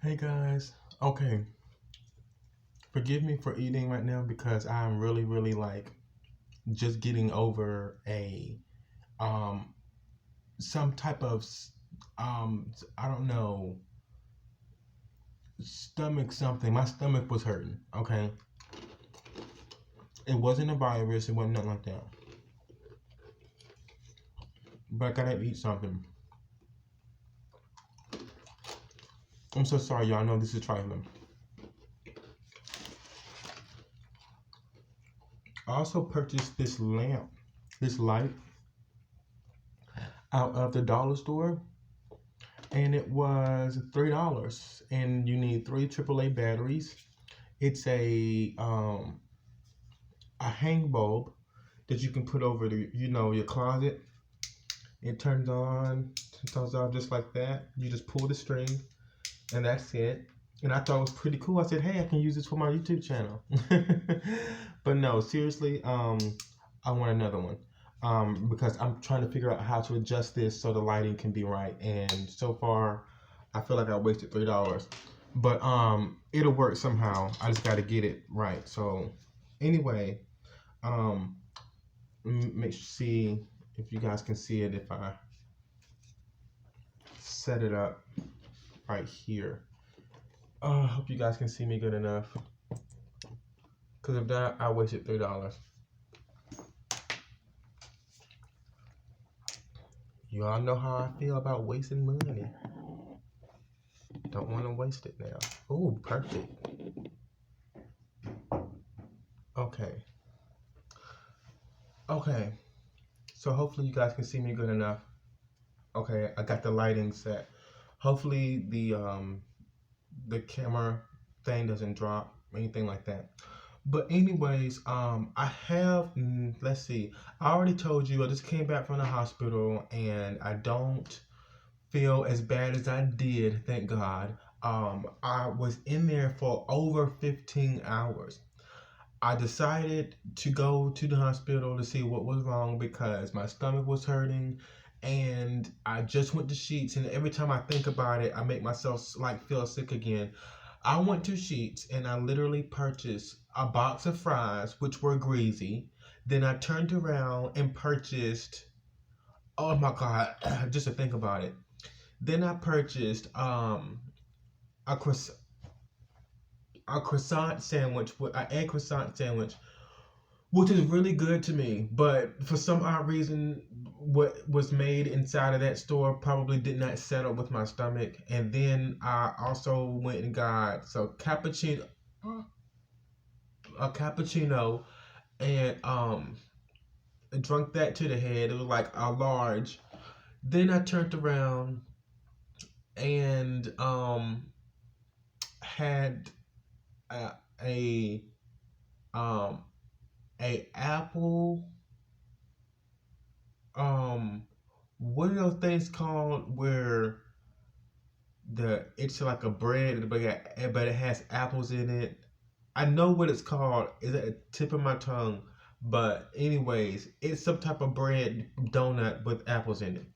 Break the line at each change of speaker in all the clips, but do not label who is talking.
Hey guys, okay, forgive me for eating right now because I'm really like just getting over a um some type of I don't know, stomach something. My stomach was hurting. Okay, it wasn't a virus. It wasn't nothing like that. But I gotta eat something. I'm so sorry, y'all. I know this is trifling. I also purchased this lamp, this light, out of the dollar store, and it was $3. And you need three AAA batteries. It's a hang bulb that you can put over the your closet. It turns on, turns off just like that. You just pull the string, and that's it. And I thought it was pretty cool. I said, "Hey, I can use this for my YouTube channel." But no, seriously, I want another one. Because I'm trying to figure out how to adjust this so the lighting can be right. And so far, I feel like I wasted $3. But it'll work somehow. I just got to get it right. So anyway, um, make see if you guys can see it if I set it up right here. I hope you guys can see me good enough. Cause if not, I wasted $3. You all know how I feel about wasting money. Don't want to waste it now. Oh, perfect. Okay. Okay. So hopefully you guys can see me good enough. Okay, I got the lighting set. Hopefully the camera thing doesn't drop or anything like that. But anyways, I have let's see. I already told you I just came back from the hospital and I don't feel as bad as I did, thank God. I was in there for over 15 hours. I decided to go to the hospital to see what was wrong because my stomach was hurting and I just went to Sheets, and every time I think about it, I make myself like feel sick again. I went to Sheets and I literally purchased a box of fries which were greasy. Then I turned around and purchased, oh my God, just to think about it. Then I purchased a croissant a croissant sandwich, an egg croissant sandwich, which is really good to me. But for some odd reason, what was made inside of that store probably did not settle with my stomach. And then I also went and got a cappuccino, and drunk that to the head. It was like a large. Then I turned around and had a, a um a apple, um what are those things called where the it's like a bread but it has apples in it. I know what it's called. It's at the tip of my tongue. But anyways, it's some type of bread donut with apples in it.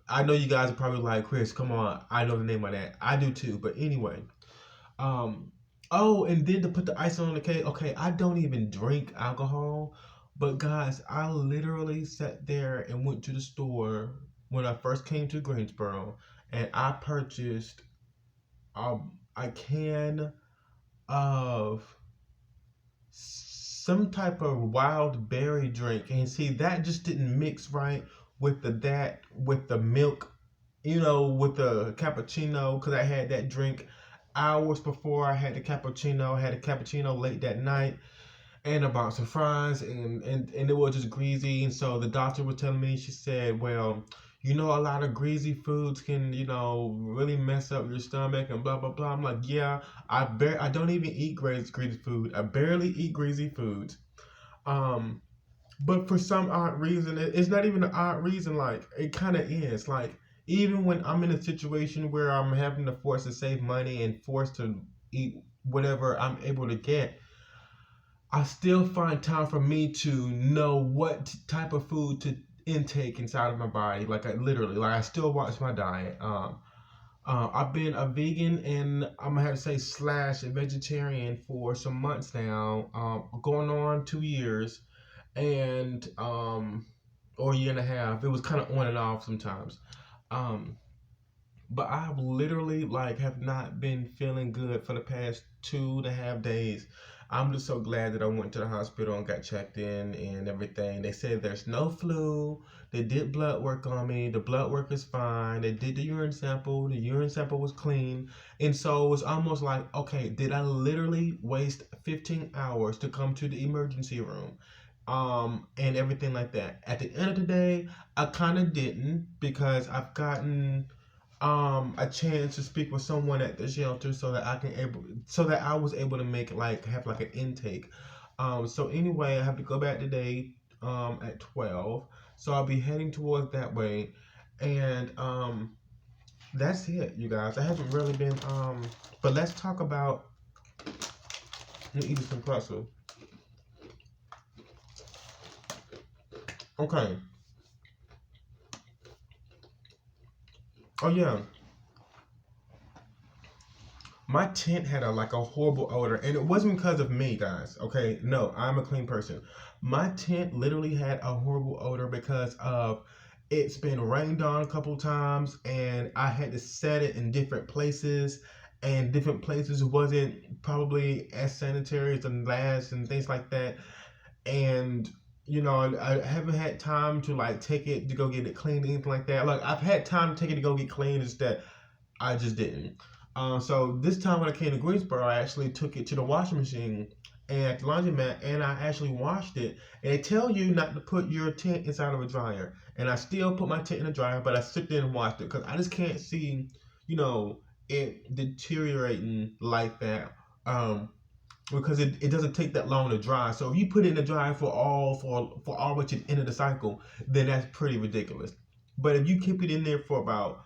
I know you guys are probably like, Chris, come on, I know the name of that. I do too. But anyway, um, oh, and then to put the icing on the cake. Okay, I don't even drink alcohol, but guys, I literally sat there and went to the store when I first came to Greensboro, and I purchased a can of some type of wild berry drink. And see, that just didn't mix right with the milk, with the cappuccino, because I had that drink hours before I had the cappuccino. I had a cappuccino late that night and a box of fries, and it was just greasy. And so the doctor was telling me, she said, well, a lot of greasy foods can, really mess up your stomach and blah blah blah. I'm like, yeah, I don't even eat greasy food. I barely eat greasy foods. Um, but for some odd reason, it's not even an odd reason. Like, it kind of is. Like, even when I'm in a situation where I'm having to force to save money and forced to eat whatever I'm able to get, I still find time for me to know what type of food to intake inside of my body. Like, I literally, like, I still watch my diet. I've been a vegan and I'm gonna have to say slash a vegetarian for some months now, going on 2 years, and or a year and a half. It was kind of on and off sometimes. Um, but I've literally like have not been feeling good for the past 2.5 days. I'm just so glad that I went to the hospital and got checked in and everything. They said there's no flu. They did blood work on me. The blood work is fine. They did the urine sample. The urine sample was clean. And so it was almost like, okay, did I literally waste 15 hours to come to the emergency room? And everything like that. At the end of the day, I kind of didn't because I've gotten a chance to speak with someone at the shelter so that I was able to make like have like an intake. So anyway, I have to go back today at 12. So I'll be heading towards that way. And that's it, you guys. I haven't really been but let's talk about eating some pretzel. Okay. Oh yeah. My tent had a like a horrible odor, and it wasn't because of me, guys. Okay, no, I'm a clean person. My tent literally had a horrible odor because of it's been rained on a couple times, and I had to set it in different places, and different places wasn't probably as sanitary as the last and things like that. And I haven't had time to like take it to go get it cleaned, anything like that. Like I've had time to take it to go get cleaned, is that I just didn't. So this time when I came to Greensboro, I actually took it to the washing machine and at the laundromat, and I actually washed it. And they tell you not to put your tent inside of a dryer, and I still put my tent in a dryer, but I sit there and washed it because I just can't see, it deteriorating like that. Because it doesn't take that long to dry. So if you put it in the dryer for all which is end of the cycle, then that's pretty ridiculous. But if you keep it in there for about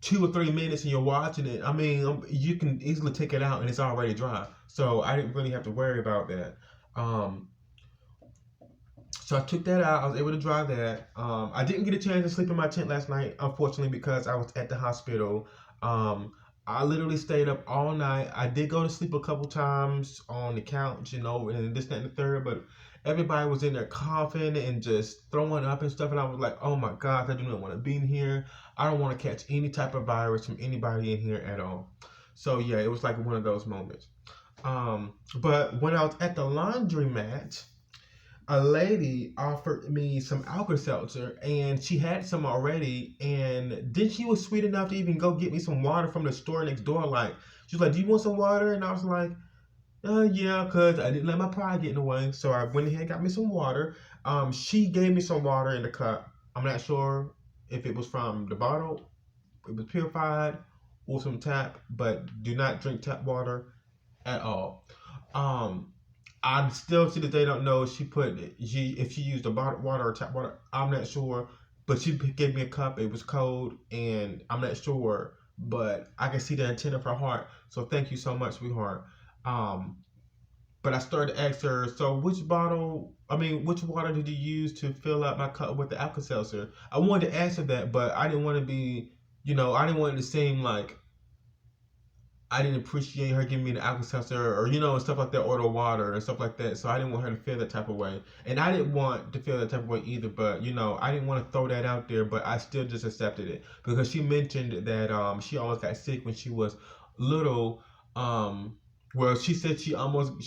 2 or 3 minutes and you're watching it, I mean, you can easily take it out and it's already dry. So I didn't really have to worry about that. Um, so I took that out. I was able to dry that. I didn't get a chance to sleep in my tent last night, unfortunately, because I was at the hospital. I literally stayed up all night. I did go to sleep a couple times on the couch, and this, that, and the third, but everybody was in there coughing and just throwing up and stuff. And I was like, oh my God, I do not want to be in here. I don't want to catch any type of virus from anybody in here at all. So yeah, it was like one of those moments. But when I was at the laundromat, a lady offered me some Alka Seltzer, and she had some already. And then she was sweet enough to even go get me some water from the store next door. Like, she was like, "Do you want some water?" And I was like, yeah, because I didn't let my pride get in the way. So I went ahead and got me some water. She gave me some water in the cup. I'm not sure if it was from the bottle, it was purified, or some tap, but do not drink tap water at all. Um, I still to this day don't know if she used the bottled water or tap water. I'm not sure, but she gave me a cup. It was cold, and I'm not sure, but I can see the intent of her heart. So thank you so much, sweetheart. Um, but I started to ask her, so which water did you use to fill up my cup with the Alka Seltzer? I wanted to answer that, but I didn't want to be, I didn't want it to seem like I didn't appreciate her giving me the Alka Seltzer or and stuff like that, or the water and stuff like that. So I didn't want her to feel that type of way, and I didn't want to feel that type of way either. But I didn't want to throw that out there, but I still just accepted it because she mentioned that she always got sick when she was little. Well, she said she almost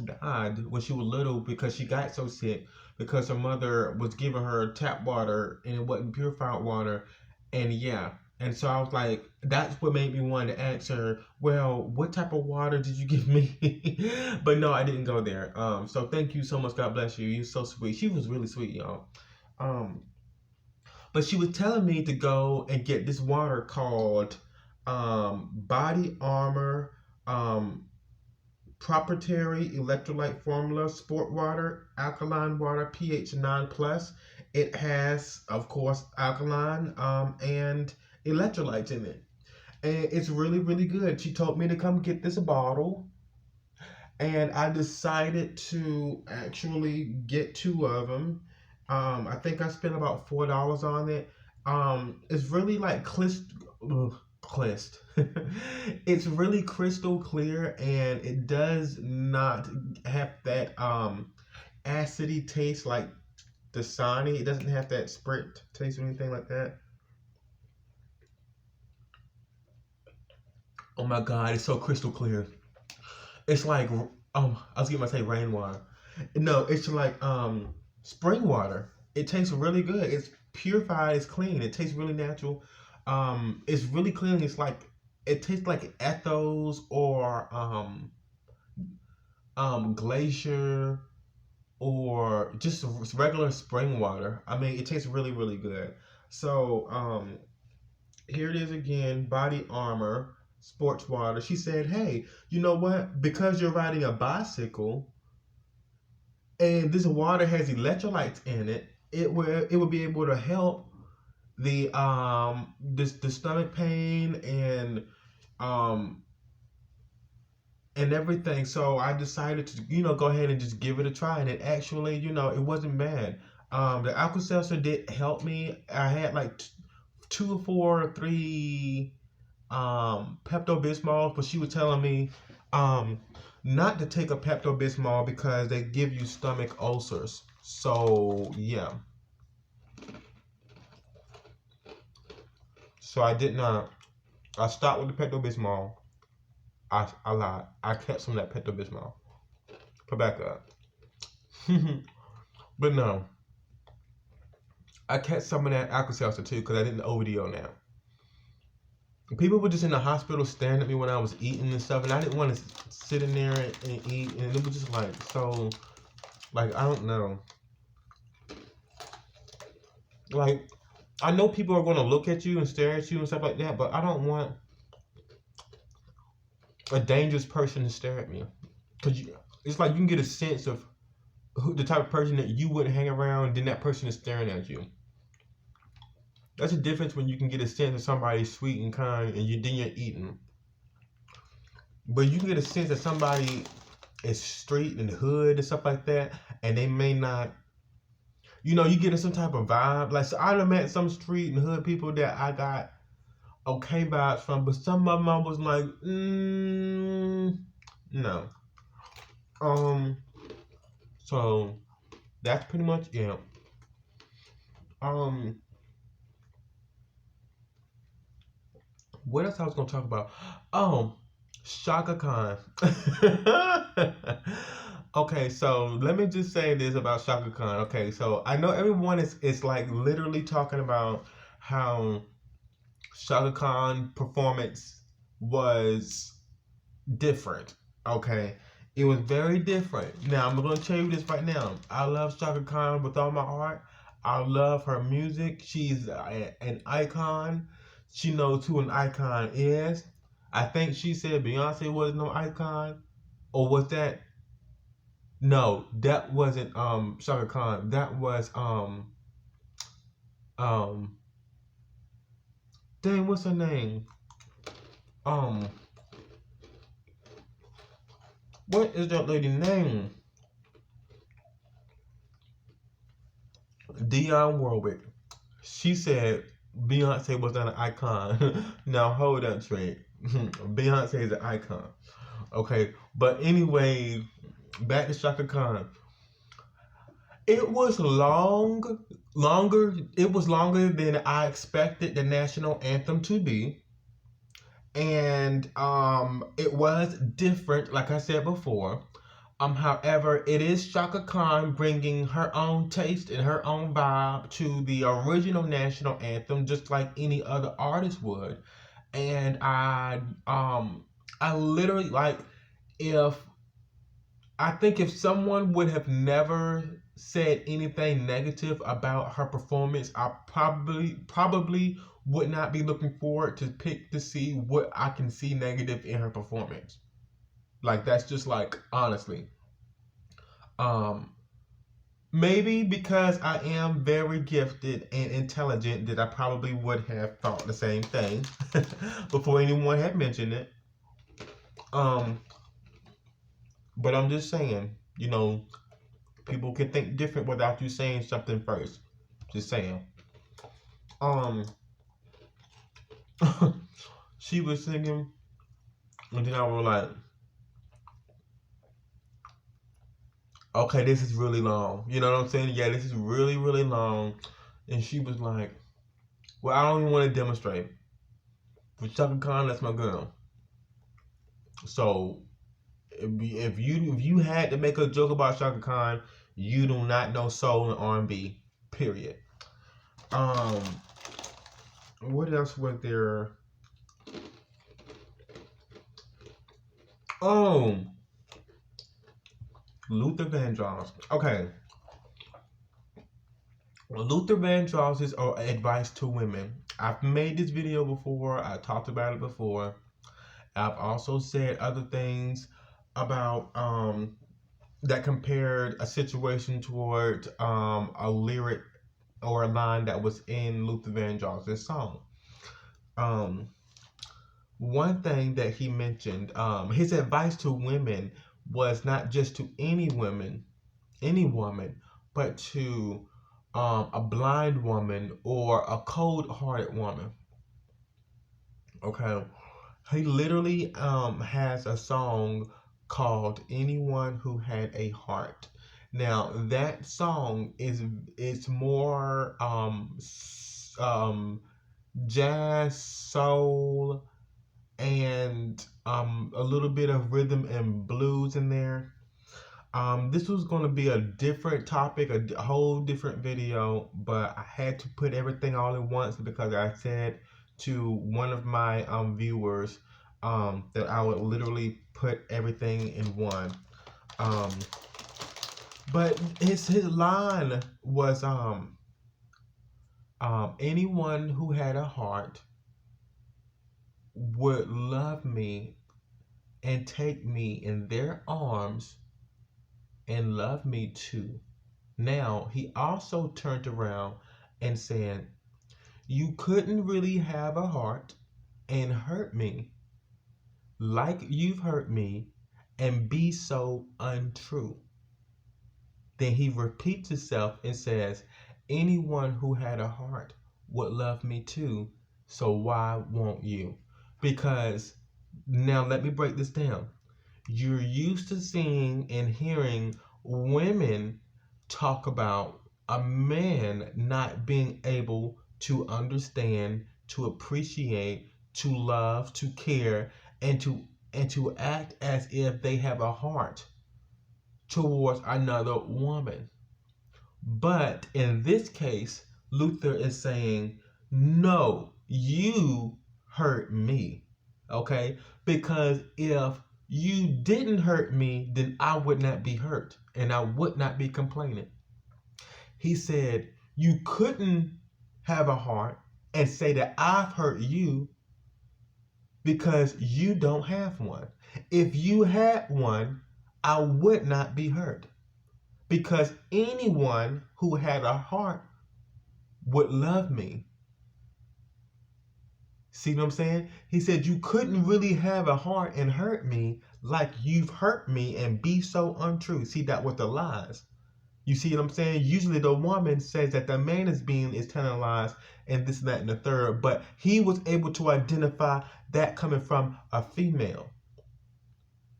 died when she was little because she got so sick because her mother was giving her tap water and it wasn't purified water, and yeah. And so I was like, that's what made me want to ask her, well, what type of water did you give me? But no, I didn't go there. So thank you so much. God bless you. You're so sweet. She was really sweet, y'all. Um, but she was telling me to go and get this water called Body Armor um, Proprietary Electrolyte Formula Sport Water, Alkaline Water, pH 9 plus. It has, of course, alkaline and electrolytes in it. And it's really, really good. She told me to come get this bottle, and I decided to actually get two of them. I think I spent about $4 on it. It's really like it's really crystal clear, and it does not have that acidy taste like Dasani. It doesn't have that Sprint taste or anything like that. Oh my god, it's so crystal clear. It's like I was gonna say rainwater. No, it's like spring water. It tastes really good. It's purified. It's clean. It tastes really natural. It's really clean. It's like it tastes like Ethos or Glacier or just regular spring water. I mean, it tastes really really good. So here it is again. Body Armor sports water. She said, "Hey, you know what? Because you're riding a bicycle." And this water has electrolytes in it, it would be able to help the stomach pain um and everything. So I decided to go ahead and just give it a try, and it actually it wasn't bad. The Alka Seltzer did help me. I had like two or four or three Pepto Bismol, but she was telling me um not to take a Pepto Bismol because they give you stomach ulcers. So yeah, so I did not. I stopped with the Pepto Bismol. I lied. I kept some of that Pepto Bismol. Put back up. But no, I kept some of that Alka Seltzer too because I didn't OD on that. People were just in the hospital staring at me when I was eating and stuff, and I didn't want to sit in there and eat, and it was just like so, like I don't know, like I know people are going to look at you and stare at you and stuff like that, but I don't want a dangerous person to stare at me because it's like you can get a sense of the type of person that you wouldn't hang around, then that person is staring at you. That's a difference when you can get a sense of somebody's sweet and kind, and then you're eating. But you can get a sense that somebody is street and hood and stuff like that, and they may not. You get some type of vibe. Like, so I've met some street and hood people that I got okay vibes from, but some of them I was like, no. So that's pretty much it. Um, what else I was gonna talk about? Oh, Shaka Khan. Okay, so let me just say this about Shaka Khan. Okay, so I know everyone is like literally talking about how Shaka Khan performance was different. Okay, it was very different. Now I'm gonna tell you this right now. I love Shaka Khan with all my heart. I love her music. She's an icon. She knows who an icon is. I think she said Beyonce was no icon, or was that? No, that wasn't Shaka Khan. That was um dang, what's her name? Um, what is that lady's name? Dionne Warwick. She said Beyonce was not an icon. Now hold up, Trent. Beyonce is an icon. Okay, but anyway, back to Shaka Khan. It was longer. It was longer than I expected the national anthem to be, and it was different, like I said before. However, it is Shaka Khan bringing her own taste and her own vibe to the original national anthem, just like any other artist would. And I literally like if I think if someone would have never said anything negative about her performance, I probably would not be looking forward to pick to see what I can see negative in her performance. Like that's just like honestly. Um Maybe because I am very gifted and intelligent that I probably would have thought the same thing before anyone had mentioned it. Um but I'm just saying, people can think different without you saying something first. Just saying. Um, she was singing, and then I was like, okay, this is really long. You know what I'm saying? Yeah, this is really, really long. And she was like, well, I don't even want to demonstrate. For Chaka Khan, that's my girl. So if you had to make a joke about Chaka Khan, you do not know soul and R&B. Period. Um, what else was there? Oh, Luther Vandross. Okay, Luther Vandross's advice to women. I've made this video before. I talked about it before. I've also said other things about that compared a situation toward a lyric or a line that was in Luther Vandross's song. Um, One thing that he mentioned, his advice to women was not just to any woman, but to a blind woman or a cold-hearted woman. Okay, he literally has a song called "Anyone Who Had a Heart." Now that song is more jazz, soul, and a little bit of rhythm and blues in there. This was going to be a different topic, a whole different video, but I had to put everything all at once because I said to one of my viewers that I would literally put everything in one. Um, but his line was anyone who had a heart would love me and take me in their arms and love me too. Now, he also turned around and said, you couldn't really have a heart and hurt me like you've hurt me and be so untrue. Then he repeats himself and says, anyone who had a heart would love me too, so why won't you? Because now let me break this down. You're used to seeing and hearing women talk about a man not being able to understand, to appreciate, to love, to care, and to act as if they have a heart towards another woman. But in this case, Luther is saying, no, you hurt me. Okay? Because if you didn't hurt me, then I would not be hurt and I would not be complaining. He said, you couldn't have a heart and say that I've hurt you because you don't have one. If you had one, I would not be hurt. Because anyone who had a heart would love me. See what I'm saying? He said, you couldn't really have a heart and hurt me like you've hurt me and be so untrue. See, that was the lies. You see what I'm saying? Usually the woman says that the man is telling lies and this, that, and the third. But he was able to identify that coming from a female.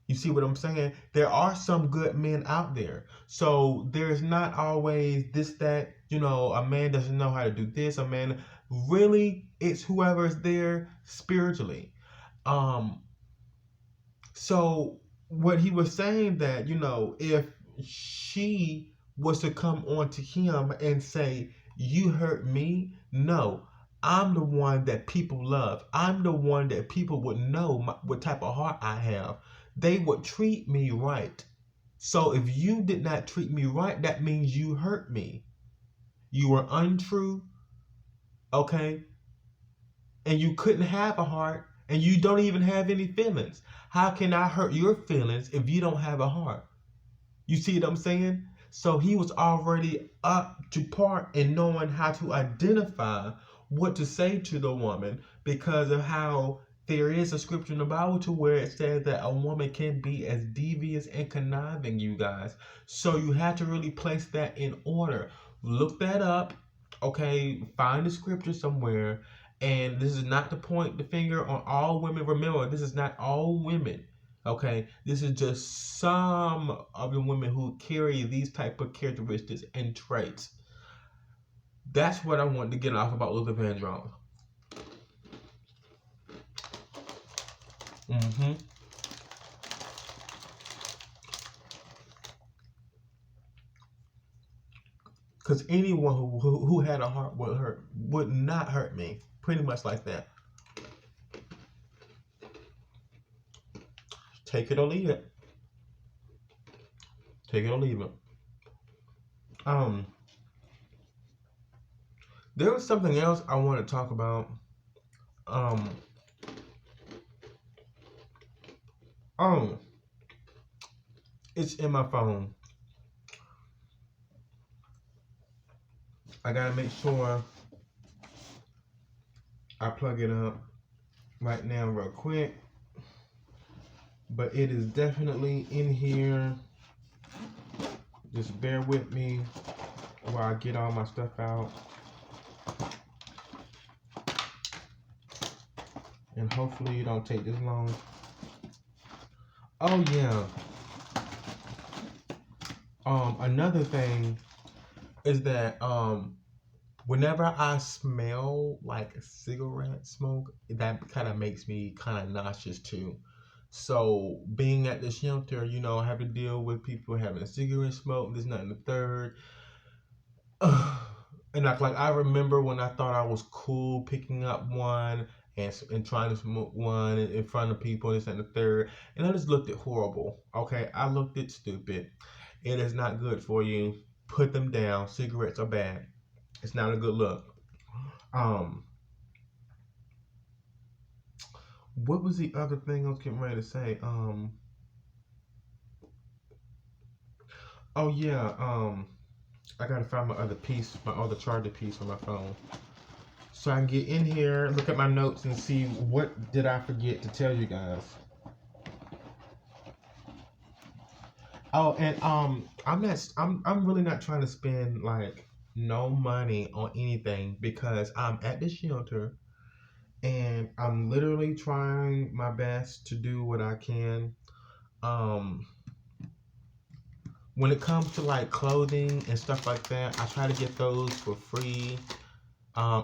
You see what I'm saying? There are some good men out there. So there's not always this, that, a man doesn't know how to do this. A man, really, it's whoever's there spiritually. So what he was saying that, if she was to come on to him and say, you hurt me, no. I'm the one that people love. I'm the one that people would know what type of heart I have. They would treat me right. So if you did not treat me right, that means you hurt me. You were untrue, okay? And you couldn't have a heart, and you don't even have any feelings. How can I hurt your feelings if you don't have a heart? You see what I'm saying? So he was already up to par in knowing how to identify what to say to the woman because of how there is a scripture in the Bible to where it says that a woman can be as devious and conniving, you guys. So you have to really place that in order. Look that up. Okay, find the scripture somewhere. And this is not to point the finger on all women. Remember, this is not all women. Okay, this is just some of the women who carry these type of characteristics and traits. That's what I want to get off about Luther Vandross. Mm-hmm. Because anyone who had a heart would not hurt me. Pretty much like that. Take it or leave it. Take it or leave it. There was something else I want to talk about. Um, it's in my phone. I gotta make sure I plug it up right now real quick. But it is definitely in here. Just bear with me while I get all my stuff out. And hopefully it don't take this long. Oh yeah. Another thing is that whenever I smell like cigarette smoke, that kind of makes me kind of nauseous too. So being at the shelter, you know, I have to deal with people having a cigarette smoke, this, not, and the third. And like I remember when I thought I was cool picking up one and trying to smoke one in front of people, this and the third, and I just looked it horrible. Okay, I looked it stupid. It is not good for you. Put them down. Cigarettes are bad. It's not a good look. What was the other thing I was getting ready to say? Oh yeah. I gotta find my other piece, my other charger piece on my phone, so I can get in here, look at my notes, and see what did I forget to tell you guys. Oh, and I'm really not trying to spend like no money on anything because I'm at the shelter and I'm literally trying my best to do what I can. When it comes to like clothing and stuff like that, I try to get those for free.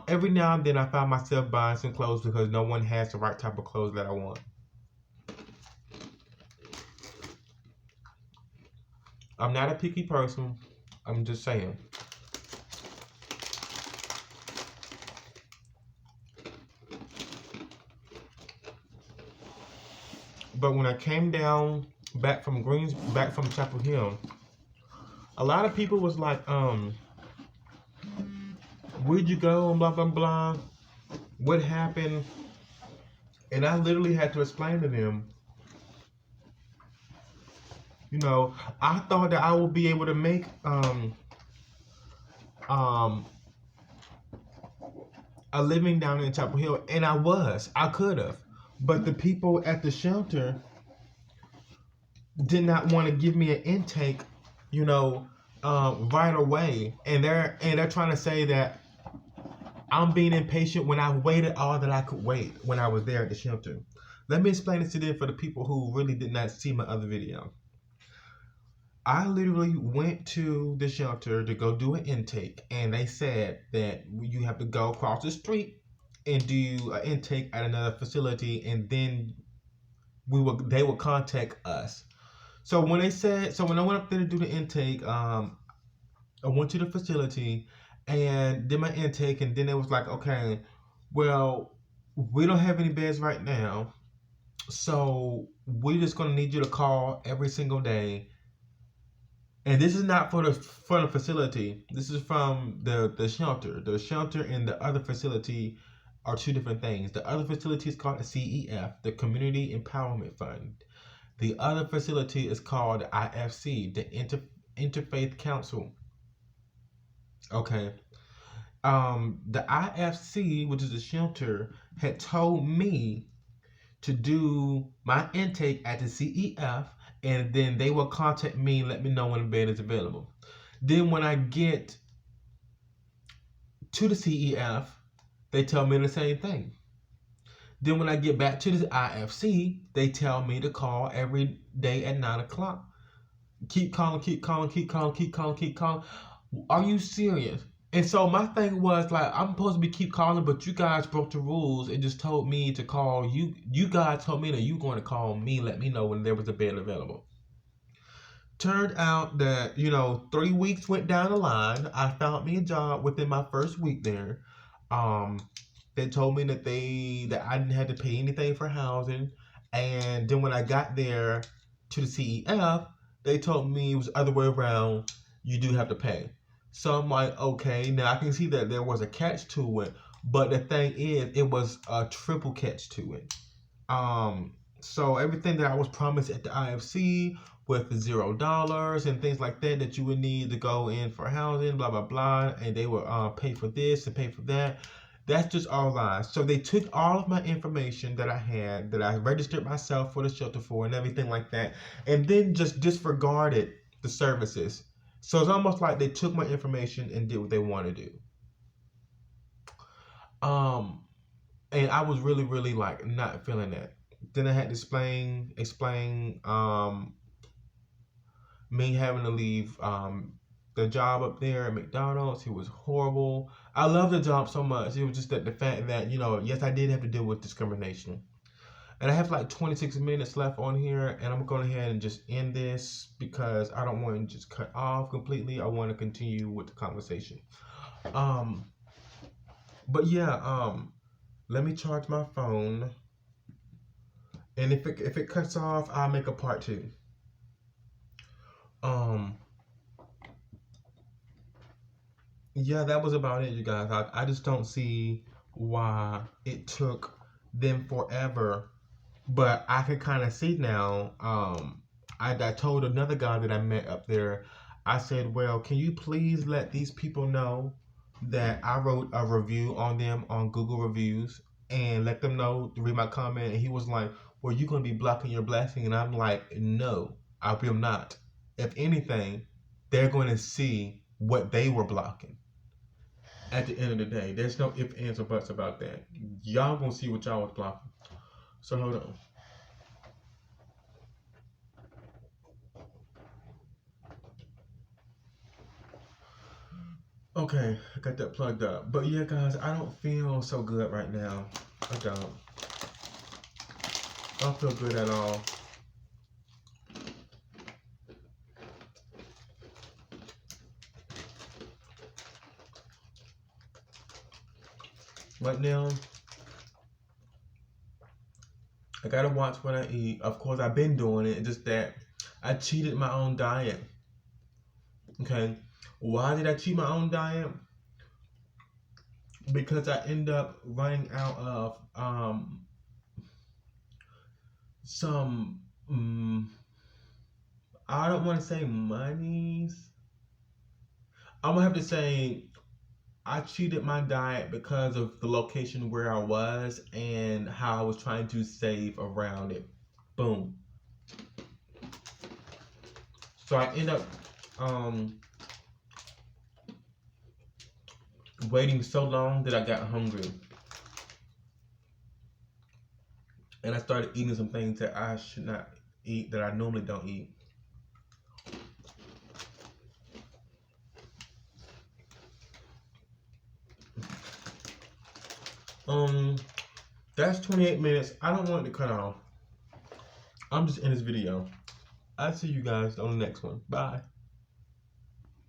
Every now and then I find myself buying some clothes because no one has the right type of clothes that I want. I'm not a picky person. I'm just saying. But when I came down back from Chapel Hill, a lot of people was like, where'd you go? Blah blah blah. What happened? And I literally had to explain to them. You know, I thought that I would be able to make a living down in Chapel Hill, and I could have, but the people at the shelter did not want to give me an intake, you know, right away, and they're trying to say that I'm being impatient when I waited all that I could wait when I was there at the shelter. Let me explain this to them for the people who really did not see my other video. I literally went to the shelter to go do an intake, and they said that you have to go across the street and do an intake at another facility, and then they will contact us. So when I went up there to do the intake, I went to the facility and did my intake, and then it was like, okay, well, we don't have any beds right now, so we're just gonna need you to call every single day. And this is not for the facility. This is from the shelter. The shelter and the other facility are two different things. The other facility is called the CEF, the Community Empowerment Fund. The other facility is called the IFC, the Interfaith Council. Okay. The IFC, which is the shelter, had told me to do my intake at the CEF, and then they will contact me and let me know when the bed is available. Then when I get to the CEF, they tell me the same thing. Then when I get back to the IFC, they tell me to call every day at 9 o'clock. Keep calling, keep calling, keep calling, keep calling, keep calling. Are you serious? And so my thing was like, I'm supposed to be keep calling, but you guys broke the rules and just told me to call you. You guys told me that you were going to call me, let me know when there was a bed available. Turned out that, 3 weeks went down the line. I found me a job within my first week there. They told me that I didn't have to pay anything for housing. And then when I got there to the CEF, they told me it was the other way around. You do have to pay. So I'm like, okay, now I can see that there was a catch to it. But the thing is, it was a triple catch to it. So everything that I was promised at the IFC with the $0 and things like that you would need to go in for housing, blah, blah, blah. And they would pay for this and pay for that. That's just all lies. So they took all of my information that I had, that I registered myself for the shelter for and everything like that, and then just disregarded the services. So it's almost like they took my information and did what they want to do. And I was really, really like not feeling that. Then I had to explain me having to leave the job up there at McDonald's. It was horrible. I love the job so much. It was just that the fact that, yes, I did have to deal with discrimination. And I have like 26 minutes left on here, and I'm going to go ahead and just end this because I don't want to just cut off completely. I want to continue with the conversation. But yeah, let me charge my phone. And if it cuts off, I'll make a part 2. Yeah, that was about it, you guys. I just don't see why it took them forever. But I can kind of see now. I told another guy that I met up there, I said, well, can you please let these people know that I wrote a review on them on Google Reviews and let them know to read my comment? And he was like, well, you're going to be blocking your blessing. And I'm like, no, I will not. If anything, they're going to see what they were blocking. At the end of the day, there's no ifs, ands, or buts about that. Y'all gonna see what y'all was blocking. So hold on. Okay, I got that plugged up. But yeah, guys, I don't feel so good right now. I don't feel good at all. Right now, I gotta watch what I eat. Of course, I've been doing it. It's just that I cheated my own diet. Okay, why did I cheat my own diet? Because I end up running out of some I don't want to say monies. I'm gonna have to say I cheated my diet because of the location where I was and how I was trying to save around it. Boom. So I end up waiting so long that I got hungry. And I started eating some things that I should not eat, that I normally don't eat. That's 28 minutes. I don't want it to cut off. I'm just in this video. I'll see you guys on the next one. Bye.